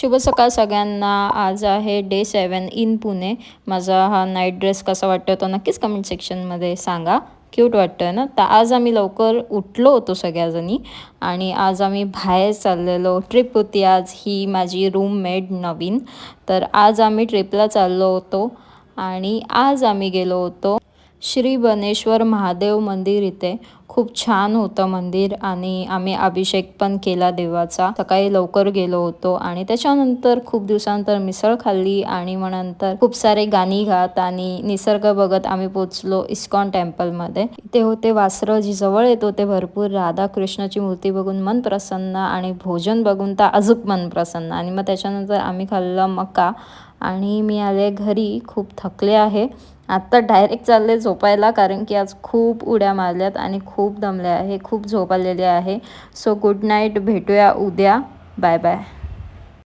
शुभ सकाळ सगळ्यांना. आज आहे डे 7 इन पुणे. माझा हा नाईट ड्रेस कसा वाटतो तो नक्कीच कमेंट सेक्शनमध्ये सांगा. क्यूट वाटतं ना. तर आज आम्ही लवकर उठलो होतो सगळ्याजणी आणि आज आम्ही बाहेर चाललेलो. ट्रिप होती आज. ही माझी रूममेट नवीन. तर आज आम्ही ट्रिपला चाललो होतो आणि आज आम्ही गेलो होतो श्री बनेश्वर महादेव मंदिर इथे. खूप छान होतं मंदिर आणि आम्ही अभिषेक पण केला देवाचा. सकाळी लवकर गेलो होतो आणि त्याच्यानंतर खूप दिवसानंतर मिसळ खाल्ली आणि मग नंतर खूप सारे गाणी गात आणि निसर्ग बघत आम्ही पोचलो इस्कॉन टेम्पलमध्ये. इथे होते वासरं जी जवळ येत होते भरपूर. राधाकृष्णाची मूर्ती बघून मन प्रसन्न आणि भोजन बघून तर अजूक मन प्रसन्न. आणि मग त्याच्यानंतर आम्ही खाल्लं मका आणि मी आले घरी. खूप थकले आहे. आत्ता डायरेक्ट चालले झोपायला कारण की आज खूप उड्या मारल्यात आणि खूप दमले आहे. खूप झोप आलेली आहे. So good night. भेटूया उद्या. Bye bye.